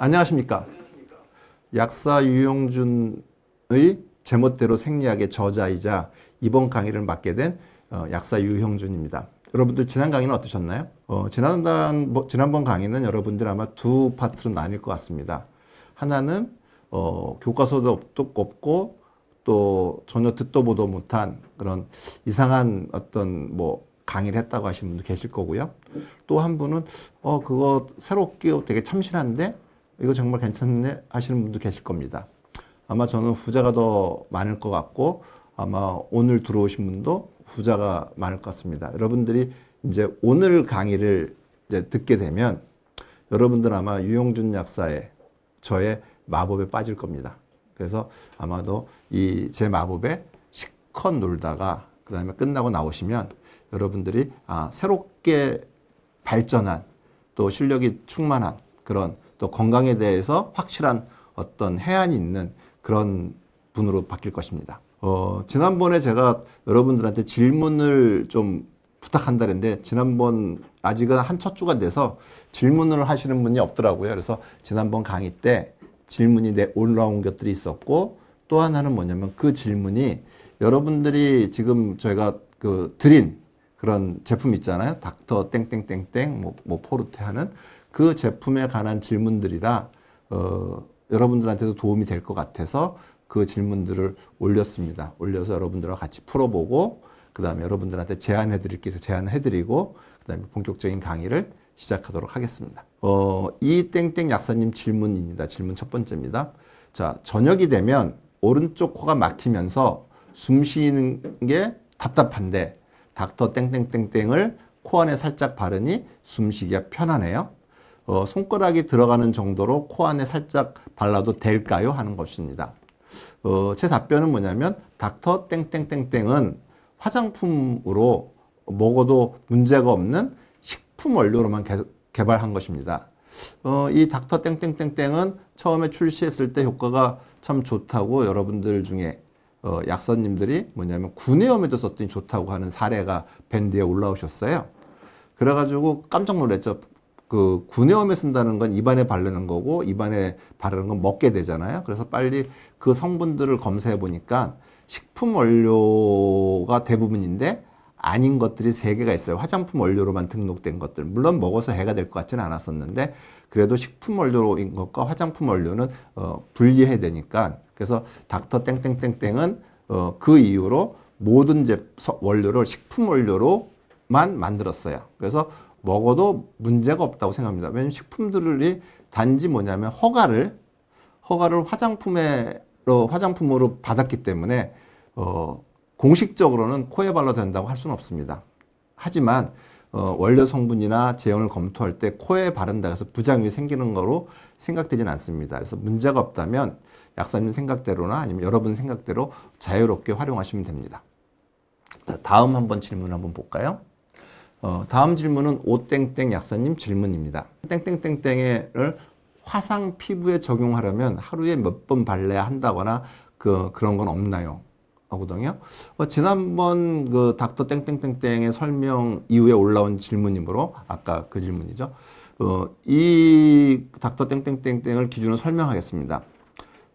안녕하십니까. 약사 유영준의 제멋대로 생리학의 저자이자 이번 강의를 맡게 된 약사 유형준입니다. 여러분들 지난 강의는 어떠셨나요? 지난번 강의는 여러분들 아마 두 파트로 나뉠 것 같습니다. 하나는 교과서도 없고 또 전혀 듣도 보도 못한 그런 이상한 어떤 강의를 했다고 하시는 분도 계실 거고요. 또 한 분은 그거 새롭게 되게 참신한데 이거 정말 괜찮네 하시는 분도 계실 겁니다. 아마 저는 후자가 더 많을 것 같고 아마 오늘 들어오신 분도 후자가 많을 것 같습니다. 여러분들이 이제 오늘 강의를 이제 듣게 되면 여러분들 아마 유영준 약사의 저의 마법에 빠질 겁니다. 그래서 아마도 이 제 마법에 실컷 놀다가 그 다음에 끝나고 나오시면 여러분들이 새롭게 발전한 또 실력이 충만한 그런 또 건강에 대해서 확실한 어떤 해안이 있는 그런 분으로 바뀔 것입니다. 지난번에 제가 여러분들한테 질문을 좀 부탁한다 그랬는데 지난번 아직은 한 첫 주가 돼서 질문을 하시는 분이 없더라고요. 그래서 지난번 강의 때 질문이 올라온 것들이 있었고 또 하나는 뭐냐면 그 질문이 여러분들이 지금 저희가 드린 그런 제품 있잖아요. 닥터 땡땡땡땡 포르테 하는 그 제품에 관한 질문들이라 여러분들한테도 도움이 될 것 같아서 그 질문들을 올렸습니다. 올려서 여러분들과 같이 풀어보고 그 다음에 여러분들한테 제안해 드릴 게 있어서 제안해 드리고 그 다음에 본격적인 강의를 시작하도록 하겠습니다. 이 땡땡 약사님 질문입니다. 질문 첫 번째입니다. 자, 저녁이 되면 오른쪽 코가 막히면서 숨 쉬는 게 답답한데 닥터 땡땡땡땡을 코 안에 살짝 바르니 숨쉬기가 편하네요. 손가락이 들어가는 정도로 코 안에 살짝 발라도 될까요? 하는 것입니다. 제 답변은 뭐냐면 닥터 땡땡땡땡은 화장품으로 먹어도 문제가 없는 식품 원료로만 개발한 것입니다. 이 닥터 땡땡땡땡은 처음에 출시했을 때 효과가 참 좋다고 여러분들 중에 약사님들이 뭐냐면 구내염에도 썼더니 좋다고 하는 사례가 밴드에 올라오셨어요. 그래가지고 깜짝 놀랐죠. 구내염에 쓴다는 건 입안에 바르는 거고 입안에 바르는 건 먹게 되잖아요. 그래서 빨리 그 성분들을 검사해 보니까 식품 원료가 대부분인데 아닌 것들이 3개가 있어요. 화장품 원료로만 등록된 것들. 물론 먹어서 해가 될 것 같지는 않았었는데 그래도 식품 원료인 것과 화장품 원료는 분리해야 되니까 그래서 닥터 땡땡땡땡은 그 이후로 모든 원료를 식품 원료로만 만들었어요. 그래서 먹어도 문제가 없다고 생각합니다. 왜냐하면 식품들이 단지 뭐냐면 허가를 화장품으로 받았기 때문에 공식적으로는 코에 발라도 된다고 할 수는 없습니다. 하지만 원료 성분이나 제형을 검토할 때 코에 바른다 해서 부작용이 생기는 거로 생각되지는 않습니다. 그래서 문제가 없다면 약사님 생각대로나 아니면 여러분 생각대로 자유롭게 활용하시면 됩니다. 자, 다음 한번 질문 한번 볼까요? 다음 질문은 오땡땡 약사님 질문입니다. 땡땡땡땡을 화상 피부에 적용하려면 하루에 몇 번 발라야 한다거나 그런 건 없나요? 하거든요. 지난번 닥터 땡땡땡땡의 설명 이후에 올라온 질문이므로 아까 그 질문이죠. 이 닥터 땡땡땡땡을 기준으로 설명하겠습니다.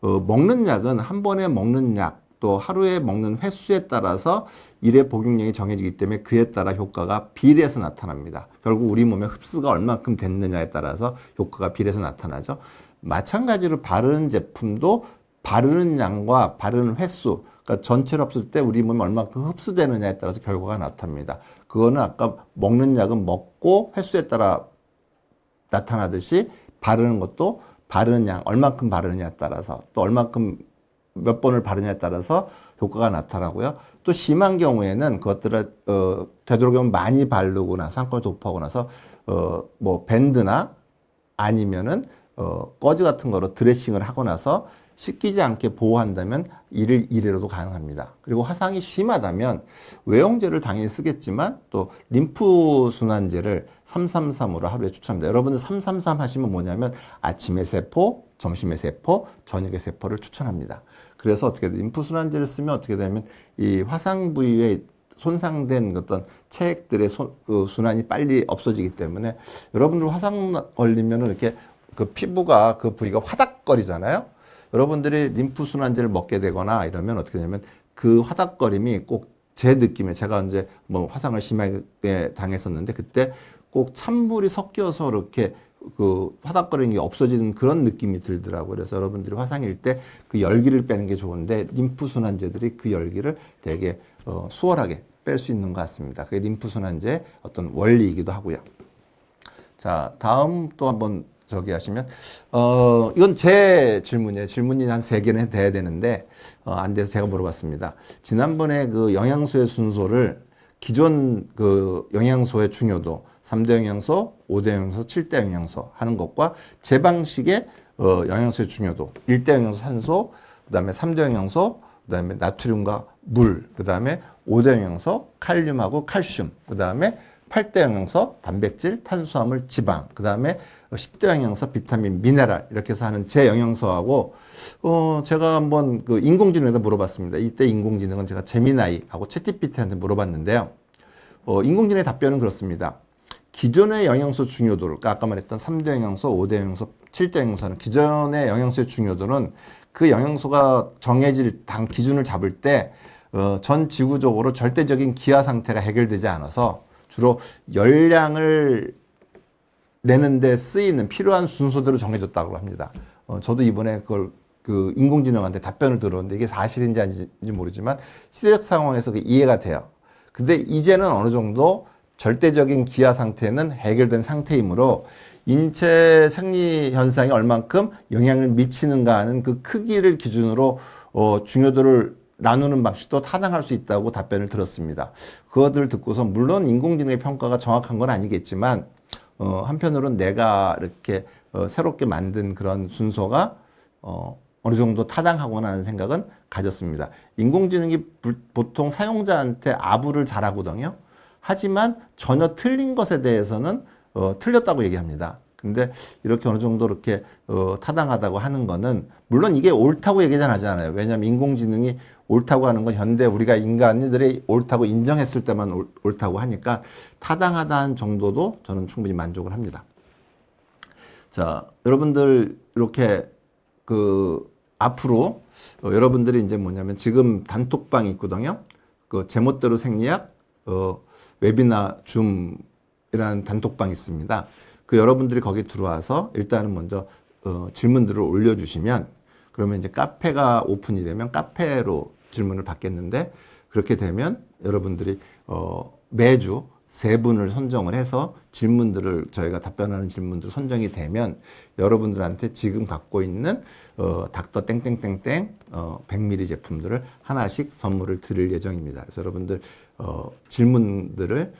먹는 약은 한 번에 먹는 약 또 하루에 먹는 횟수에 따라서 일회 복용량이 정해지기 때문에 그에 따라 효과가 비례해서 나타납니다. 결국 우리 몸에 흡수가 얼마큼 됐느냐에 따라서 효과가 비례해서 나타나죠. 마찬가지로 바르는 제품도 바르는 양과 바르는 횟수, 그러니까 전체로 없을 때 우리 몸에 얼마큼 흡수되느냐에 따라서 결과가 나타납니다. 그거는 아까 먹는 약은 먹고 횟수에 따라 나타나듯이 바르는 것도 바르는 양, 얼마큼 바르느냐에 따라서 또 얼마큼 몇 번을 바르냐에 따라서 효과가 나타나고요. 또 심한 경우에는 그것들을 되도록이면 많이 바르고 나서 한꺼번에 도포하고 나서 밴드나 아니면은 꺼즈 같은 거로 드레싱을 하고 나서 씻기지 않게 보호한다면 이래로도 가능합니다. 그리고 화상이 심하다면 외용제를 당연히 쓰겠지만 또 림프 순환제를 333으로 하루에 추천합니다. 여러분들 333 하시면 뭐냐면 아침에 세포, 점심에 세포, 저녁에 세포를 추천합니다. 그래서 어떻게 림프 순환제를 쓰면 어떻게 되면 이 화상 부위에 손상된 어떤 체액들의 순환이 빨리 없어지기 때문에 여러분들 화상 걸리면 이렇게 그 피부가 그 부위가 화닥거리잖아요. 여러분들이 림프순환제를 먹게 되거나 이러면 어떻게 되냐면 그 화닥거림이 꼭 제 느낌에 제가 이제 뭐 화상을 심하게 당했었는데 그때 꼭 찬물이 섞여서 이렇게 그 화닥거리는 게 없어지는 그런 느낌이 들더라고요. 그래서 여러분들이 화상일 때 그 열기를 빼는 게 좋은데 림프순환제들이 그 열기를 되게 수월하게 뺄 수 있는 것 같습니다. 그게 림프순환제 어떤 원리이기도 하고요. 자, 다음 또 한번 저기 하시면 이건 제 질문이에요. 질문이 한 3개는 돼야 되는데 안 돼서 제가 물어봤습니다. 지난번에 그 영양소의 순서를 기존 그 영양소의 중요도 3대 영양소, 5대 영양소, 7대 영양소 하는 것과 제 방식의 영양소의 중요도 1대 영양소 산소, 그다음에 3대 영양소, 그다음에 나트륨과 물, 그다음에 5대 영양소 칼륨하고 칼슘, 그다음에 8대 영양소 단백질, 탄수화물, 지방, 그다음에 10대 영양소 비타민, 미네랄 이렇게 해서 하는 제 영양소하고 제가 한번 그 인공지능에다 물어봤습니다. 이때 인공지능은 제가 제미나이하고 챗GPT한테 물어봤는데요. 인공지능의 답변은 그렇습니다. 기존의 영양소 중요도를 아까 말했던 3대 영양소, 5대 영양소, 7대 영양소는 기존의 영양소의 중요도는 그 영양소가 정해질 당 기준을 잡을 때 전 지구적으로 절대적인 기아 상태가 해결되지 않아서 주로 열량을 내는데 쓰이는 필요한 순서대로 정해졌다고 합니다. 저도 이번에 그걸 그 인공지능한테 답변을 들었는데 이게 사실인지 아닌지 모르지만 시대적 상황에서 이해가 돼요. 근데 이제는 어느 정도 절대적인 기아 상태는 해결된 상태이므로 인체 생리 현상이 얼만큼 영향을 미치는가 하는 그 크기를 기준으로 중요도를 나누는 방식도 타당할 수 있다고 답변을 들었습니다. 그것들을 듣고서 물론 인공지능의 평가가 정확한 건 아니겠지만 한편으로는 내가 이렇게 새롭게 만든 그런 순서가 어느 정도 타당하구나 하는 생각은 가졌습니다. 인공지능이 보통 사용자한테 아부를 잘하거든요. 하지만 전혀 틀린 것에 대해서는 틀렸다고 얘기합니다. 근데 이렇게 어느 정도 이렇게 타당하다고 하는 거는 물론 이게 옳다고 얘기 잘 하잖아요. 왜냐하면 인공지능이 옳다고 하는 건 현대 우리가 인간들이 옳다고 인정했을 때만 옳다고 하니까 타당하다는 정도도 저는 충분히 만족을 합니다. 자, 여러분들 이렇게 그 앞으로 여러분들이 이제 뭐냐면 지금 단톡방이 있거든요. 그 제멋대로 생리학 웨비나 줌이라는 단톡방이 있습니다. 그 여러분들이 거기 들어와서 일단은 먼저 질문들을 올려주시면 그러면 이제 카페가 오픈이 되면 카페로 질문을 받겠는데 그렇게 되면 여러분들이 매주 3분을 선정을 해서 질문들을 저희가 답변하는 질문들 선정이 되면 여러분들한테 지금 갖고 있는 닥터 땡땡땡땡 100ml 제품들을 하나씩 선물을 드릴 예정입니다. 그래서 여러분들 질문들을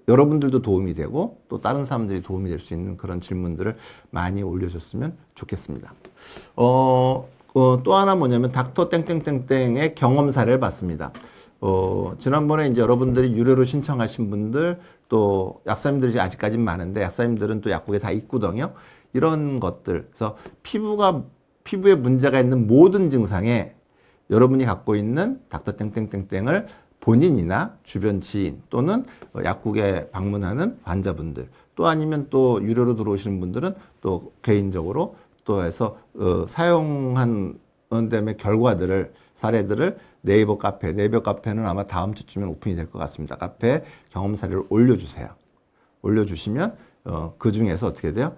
여러분들도 도움이 되고 또 다른 사람들이 도움이 될 수 있는 그런 질문들을 많이 올려줬으면 좋겠습니다. 또 하나 뭐냐면 닥터 땡땡땡땡의 경험 사례를 봤습니다. 지난번에 이제 여러분들이 유료로 신청하신 분들 또 약사님들이 아직까지는 많은데 약사님들은 또 약국에 다 있거든요. 이런 것들. 그래서 피부에 문제가 있는 모든 증상에 여러분이 갖고 있는 닥터 땡땡땡땡을 본인이나 주변 지인 또는 약국에 방문하는 환자분들 또 아니면 또 유료로 들어오시는 분들은 또 개인적으로 또 해서 사용한 다음에 결과들을 사례들을 네이버 카페는 아마 다음 주쯤엔 오픈이 될 것 같습니다. 카페에 경험 사례를 올려주세요. 올려주시면 그 중에서 어떻게 돼요?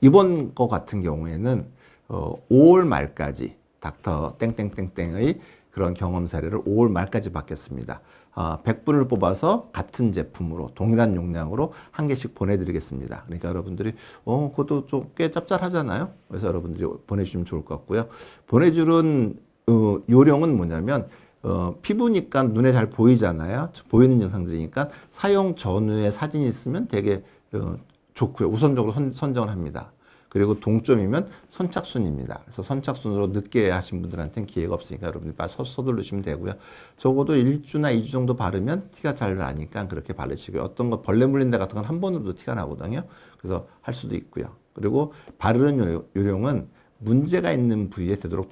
이번 거 같은 경우에는 5월 말까지 닥터 땡땡땡땡의 그런 경험 사례를 5월 말까지 받겠습니다. 100분을 뽑아서 같은 제품으로 동일한 용량으로 한 개씩 보내드리겠습니다. 그러니까 여러분들이 그것도 좀 꽤 짭짤하잖아요. 그래서 여러분들이 보내주시면 좋을 것 같고요. 보내주는 요령은 뭐냐면 피부니까 눈에 잘 보이잖아요. 보이는 영상들이니까 사용 전후에 사진이 있으면 되게 좋고요. 우선적으로 선정을 합니다. 그리고 동점이면 선착순입니다. 그래서 선착순으로 늦게 하신 분들한테는 기회가 없으니까 여러분들 빨리 서두르시면 되고요. 적어도 1주나 2주 정도 바르면 티가 잘 나니까 그렇게 바르시고요. 어떤 거 벌레 물린 데 같은 건 한 번으로도 티가 나거든요. 그래서 할 수도 있고요. 그리고 바르는 요령은 문제가 있는 부위에 되도록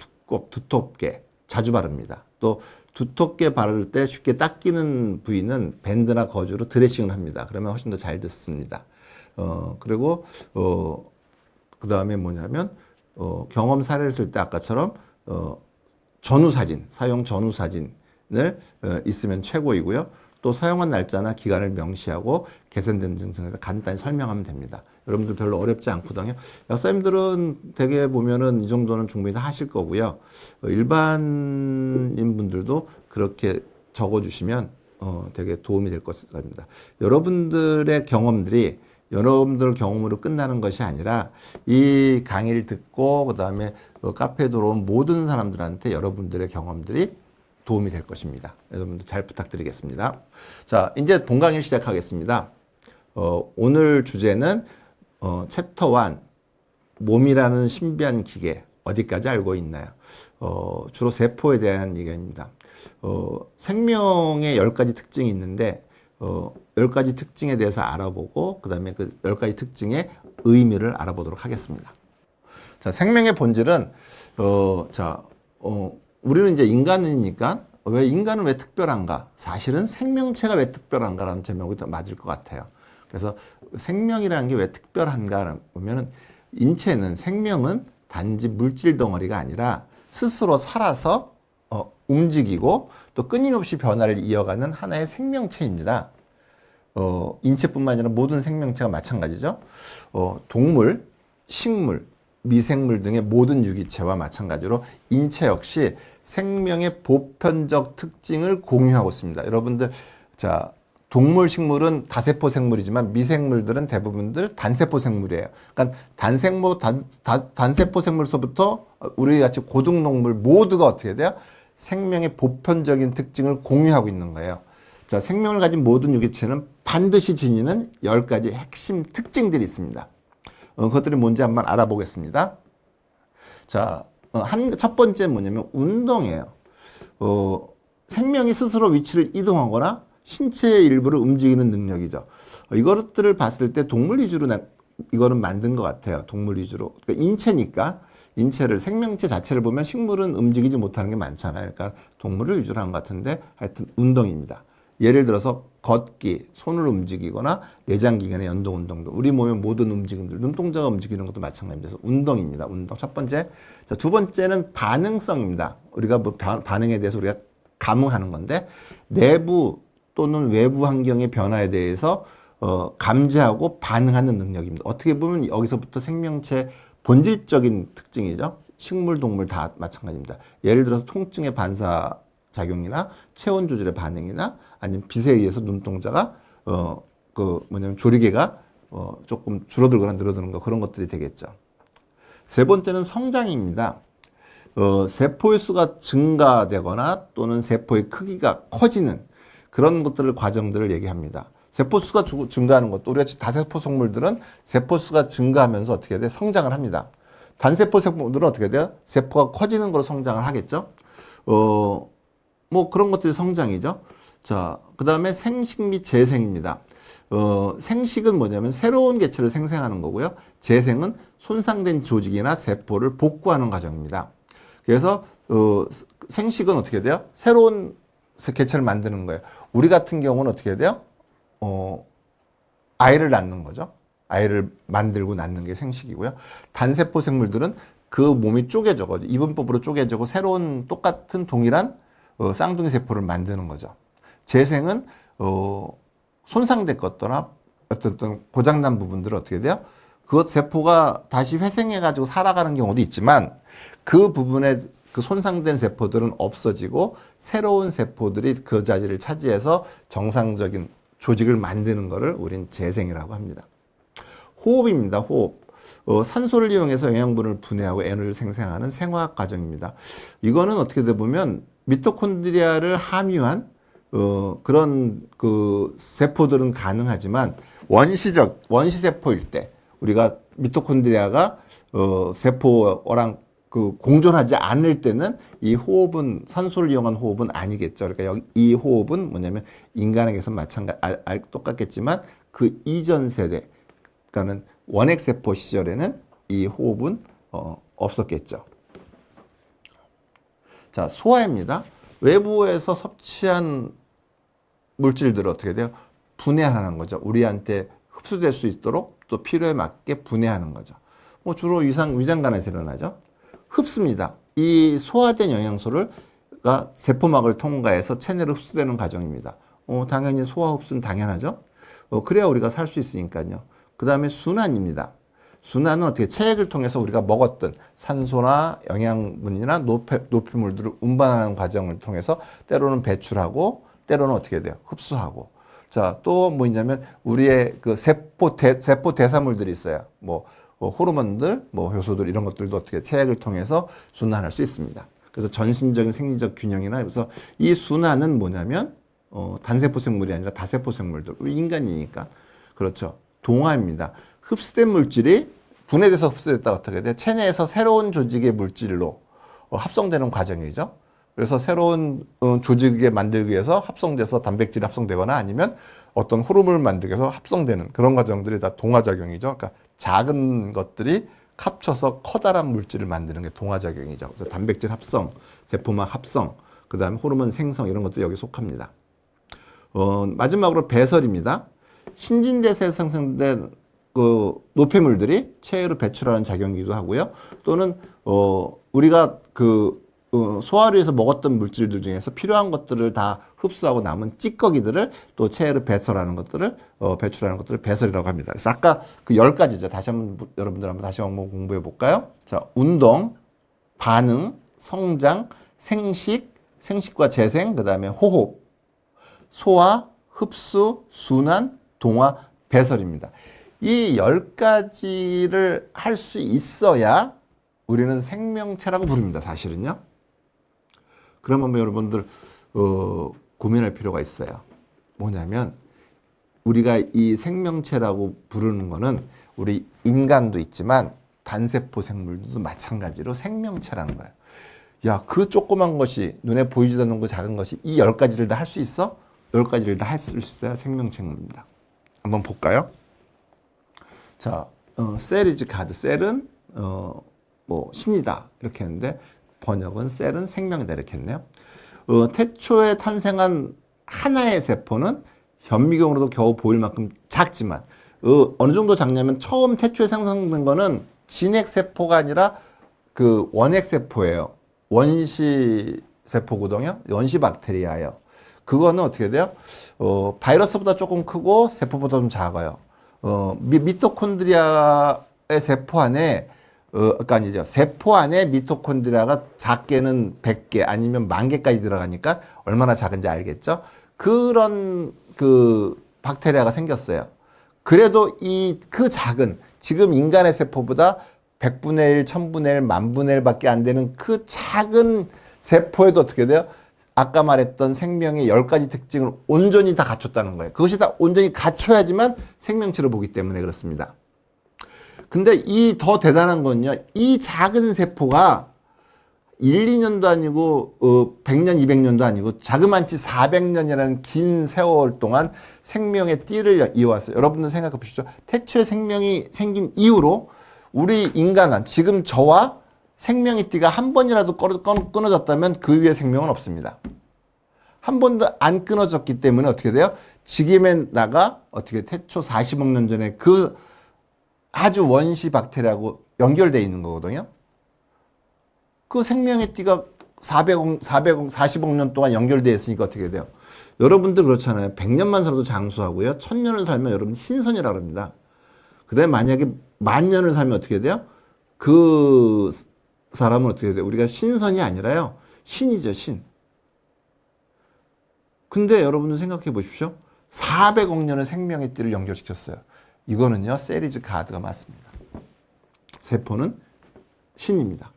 두텁게 자주 바릅니다. 또 두텁게 바를 때 쉽게 닦이는 부위는 밴드나 거즈로 드레싱을 합니다. 그러면 훨씬 더 잘 듣습니다. 그리고 그 다음에 뭐냐면 경험 사례를 쓸 때 아까처럼 전후 사진, 사용 전후 사진을 있으면 최고이고요. 또 사용한 날짜나 기간을 명시하고 개선된 증상에서 간단히 설명하면 됩니다. 여러분들 별로 어렵지 않거든요. 약사님들은 대개 보면은 이 정도는 충분히 다 하실 거고요. 일반인 분들도 그렇게 적어주시면 되게 도움이 될 것입니다. 여러분들의 경험들이 여러분들 경험으로 끝나는 것이 아니라 이 강의를 듣고 그다음에 카페에 들어온 모든 사람들한테 여러분들의 경험들이 도움이 될 것입니다. 여러분들 잘 부탁드리겠습니다. 자, 이제 본 강의를 시작하겠습니다. 오늘 주제는 챕터 1 몸이라는 신비한 기계 어디까지 알고 있나요? 주로 세포에 대한 얘기입니다. 생명의 10가지 특징이 있는데 10가지 특징에 대해서 알아보고 그 다음에 그 10가지 특징의 의미를 알아보도록 하겠습니다. 자, 생명의 본질은 우리는 이제 인간이니까 인간은 왜 특별한가? 사실은 생명체가 왜 특별한가라는 제목이 더 맞을 것 같아요. 그래서 생명이라는 게 왜 특별한가 보면은 인체는 생명은 단지 물질 덩어리가 아니라 스스로 살아서 움직이고 또 끊임없이 변화를 이어가는 하나의 생명체입니다. 인체뿐만 아니라 모든 생명체가 마찬가지죠. 동물, 식물, 미생물 등의 모든 유기체와 마찬가지로 인체 역시 생명의 보편적 특징을 공유하고 있습니다. 여러분들, 자, 동물, 식물은 다세포 생물이지만 미생물들은 대부분들 단세포 생물이에요. 그러니까 단세포 생물서부터 우리 같이 고등동물 모두가 어떻게 돼요? 생명의 보편적인 특징을 공유하고 있는 거예요. 자, 생명을 가진 모든 유기체는 반드시 지니는 10가지 핵심 특징들이 있습니다. 그것들이 뭔지 한번 알아보겠습니다. 자, 첫 번째 뭐냐면 운동이에요. 생명이 스스로 위치를 이동하거나 신체의 일부를 움직이는 능력이죠. 이것들을 봤을 때 동물 위주로 이거는 만든 것 같아요. 동물 위주로. 그러니까 인체니까 인체를 생명체 자체를 보면 식물은 움직이지 못하는 게 많잖아요. 그러니까 동물을 위주로 한 것 같은데 하여튼 운동입니다. 예를 들어서 걷기, 손을 움직이거나 내장기관의 연동운동도 우리 몸의 모든 움직임들, 눈동자가 움직이는 것도 마찬가지입니다. 그래서 운동입니다. 운동 첫 번째. 자, 두 번째는 반응성입니다. 우리가 뭐 반응에 대해서 우리가 감응하는 건데 내부 또는 외부 환경의 변화에 대해서 감지하고 반응하는 능력입니다. 어떻게 보면 여기서부터 생명체 본질적인 특징이죠. 식물, 동물 다 마찬가지입니다. 예를 들어서 통증의 반사작용이나 체온 조절의 반응이나 아니면 빛에 의해서 눈동자가 조리개가 조금 줄어들거나 늘어드는 거 그런 것들이 되겠죠. 세 번째는 성장입니다. 세포의 수가 증가되거나 또는 세포의 크기가 커지는 그런 것들을 과정들을 얘기합니다. 세포 수가 증가하는 것도 우리가 다세포 생물들은 세포 수가 증가하면서 어떻게 돼? 성장을 합니다. 단세포 생물들은 어떻게 돼요? 세포가 커지는 걸로 성장을 하겠죠. 뭐 그런 것들이 성장이죠. 자, 그 다음에 생식 및 재생입니다. 생식은 뭐냐면 새로운 개체를 생생하는 거고요. 재생은 손상된 조직이나 세포를 복구하는 과정입니다. 그래서 생식은 어떻게 돼요? 새로운 개체를 만드는 거예요. 우리 같은 경우는 어떻게 돼요? 아이를 낳는 거죠. 아이를 만들고 낳는 게 생식이고요. 단세포 생물들은 그 몸이 쪼개져가지고 이분법으로 쪼개지고 새로운 똑같은 동일한 쌍둥이 세포를 만드는 거죠. 재생은 손상됐거나 어떤 고장난 부분들은 어떻게 돼요? 그것 세포가 다시 회생해가지고 살아가는 경우도 있지만 그 부분에 그 손상된 세포들은 없어지고 새로운 세포들이 그 자리를 차지해서 정상적인 조직을 만드는 것을 우린 재생이라고 합니다. 호흡입니다. 호흡. 산소를 이용해서 영양분을 분해하고 에너지를 생성하는 생화학 과정입니다. 이거는 어떻게 돼 보면 미토콘드리아를 함유한 그런 그 세포들은 가능하지만 원시세포일 때 우리가 미토콘드리아가 세포랑 그 공존하지 않을 때는 이 호흡은 산소를 이용한 호흡은 아니겠죠. 그러니까 이 호흡은 뭐냐면 인간에게서 똑같겠지만 그 이전 세대, 그러니까는 원핵세포 시절에는 이 호흡은 없었겠죠. 자, 소화입니다. 외부에서 섭취한 물질들을 어떻게 돼요? 분해하는 거죠. 우리한테 흡수될 수 있도록 또 필요에 맞게 분해하는 거죠. 주로 위장관에서 일어나죠. 흡수입니다. 이 소화된 영양소가 세포막을 통과해서 체내로 흡수되는 과정입니다. 당연히 소화 흡수는 당연하죠. 그래야 우리가 살 수 있으니까요. 그 다음에 순환입니다. 순환은 어떻게 체액을 통해서 우리가 먹었던 산소나 영양분이나 노폐물들을 운반하는 과정을 통해서 때로는 배출하고 때로는 어떻게 돼요? 흡수하고. 자, 또 뭐 있냐면 우리의 그 세포 대사물들이 있어요. 호르몬들, 효소들 이런 것들도 어떻게 체액을 통해서 순환할 수 있습니다. 그래서 전신적인 생리적 균형이나 그래서 이 순환은 뭐냐면 단세포 생물이 아니라 다세포 생물들. 우리 인간이니까. 그렇죠. 동화입니다. 흡수된 물질이 분해돼서 흡수됐다 어떻게 돼? 체내에서 새로운 조직의 물질로 합성되는 과정이죠. 그래서 새로운 조직에 만들기 위해서 합성돼서 단백질이 합성되거나 아니면 어떤 호르몬을 만들기 위해서 합성되는 그런 과정들이 다 동화작용이죠. 그러니까 작은 것들이 합쳐서 커다란 물질을 만드는 게 동화작용이죠. 그래서 단백질 합성, 세포막 합성, 그 다음에 호르몬 생성 이런 것들이 여기 속합니다. 마지막으로 배설입니다. 신진대사에서 생성된 그 노폐물들이 체외로 배출하는 작용이기도 하고요. 또는 우리가 소화를 해서 먹었던 물질들 중에서 필요한 것들을 다 흡수하고 남은 찌꺼기들을 또 체외로 배설하는 것들을 배출하는 것들을 배설이라고 합니다. 그래서 아까 그 10가지죠. 다시 한번 여러분들 한번 다시 한번 공부해 볼까요? 자, 운동, 반응, 성장, 생식과 재생, 그다음에 호흡, 소화, 흡수, 순환, 동화, 배설입니다. 이 10가지를 할 수 있어야 우리는 생명체라고 부릅니다. 사실은요. 그러면 여러분들 고민할 필요가 있어요. 뭐냐면 우리가 이 생명체라고 부르는 거는 우리 인간도 있지만 단세포 생물들도 마찬가지로 생명체라는 거예요. 야, 그 조그만 것이 눈에 보이지도 않는 그 작은 것이 이 10가지를 다 할 수 있어? 10가지를 다 할 수 있어야 생명체입니다. 한번 볼까요? 자, 셀 이즈 가드. 셀은 신이다 이렇게 했는데 번역은 셀은 생명이다 이렇게 했네요. 태초에 탄생한 하나의 세포는 현미경으로도 겨우 보일 만큼 작지만 어느 정도 작냐면 처음 태초에 생성된 거는 진핵세포가 아니라 그 원핵세포예요. 원시세포거든요. 원시박테리아예요. 그거는 어떻게 돼요? 바이러스보다 조금 크고 세포보다 좀 작아요. 미토콘드리아의 세포 안에 그러니까 아니죠. 세포 안에 미토콘드리아가 작게는 100개 아니면 10,000개까지 들어가니까 얼마나 작은지 알겠죠? 그런 그 박테리아가 생겼어요. 그래도 그 작은 지금 인간의 세포보다 100분의 1, 1000분의 1, 10,000분의 1밖에 안 되는 그 작은 세포에도 어떻게 돼요? 아까 말했던 생명의 10가지 특징을 온전히 다 갖췄다는 거예요. 그것이 다 온전히 갖춰야지만 생명체로 보기 때문에 그렇습니다. 근데 이 더 대단한 건요. 이 작은 세포가 1, 2년도 아니고 100년, 200년도 아니고 자그만치 400년이라는 긴 세월 동안 생명의 띠를 이어왔어요. 여러분들 생각해 보시죠. 태초에 생명이 생긴 이후로 우리 인간은 지금 저와 생명의 띠가 한 번이라도 끊어졌다면 그 위에 생명은 없습니다. 한 번도 안 끊어졌기 때문에 어떻게 돼요? 지금의 나가 어떻게 태초 40억 년 전에 그 아주 원시 박테리아하고 연결되어 있는 거거든요. 그 생명의 띠가 40억 년 동안 연결되어 있으니까 어떻게 돼요? 여러분들 그렇잖아요. 100년만 살아도 장수하고요. 1000년을 살면 여러분 신선이라고 합니다. 그 다음에 만약에 10,000년을 살면 어떻게 돼요? 그 사람은 어떻게 돼요? 우리가 신선이 아니라요. 신이죠, 신. 근데 여러분들 생각해 보십시오. 400억 년의 생명의 띠를 연결시켰어요. 이거는요, 셀 이즈 가드가 맞습니다. 세포는 신입니다.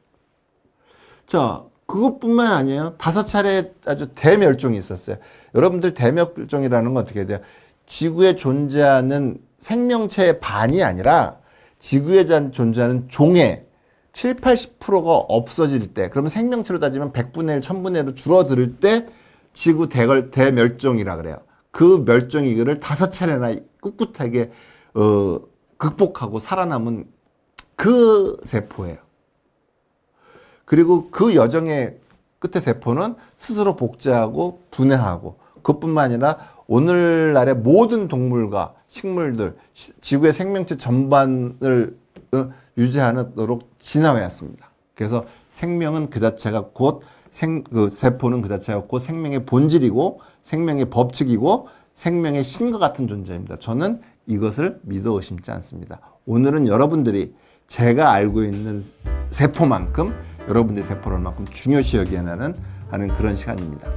자, 그것뿐만 아니에요. 5차례 아주 대멸종이 있었어요. 여러분들 대멸종이라는 건 어떻게 돼요? 지구에 존재하는 생명체의 반이 아니라 지구에 존재하는 종의 7, 80%가 없어질 때, 그러면 생명체로 따지면 100분의 1, 1000분의 1로 줄어들 때 지구 대멸종이라 그래요. 그 멸종위기를 5차례나 꿋꿋하게 극복하고 살아남은 그 세포예요. 그리고 그 여정의 끝에 세포는 스스로 복제하고 분해하고 그것뿐만 아니라 오늘날의 모든 동물과 식물들, 지구의 생명체 전반을 유지하도록 진화해 왔습니다. 그래서 생명은 그 자체가 곧 세포는 그 자체가 곧 생명의 본질이고 생명의 법칙이고 생명의 신과 같은 존재입니다. 저는 이것을 믿어 의심치 않습니다. 오늘은 여러분들이 제가 알고 있는 세포만큼 여러분들의 세포를 얼만큼 중요시 여겨야 하는 그런 시간입니다.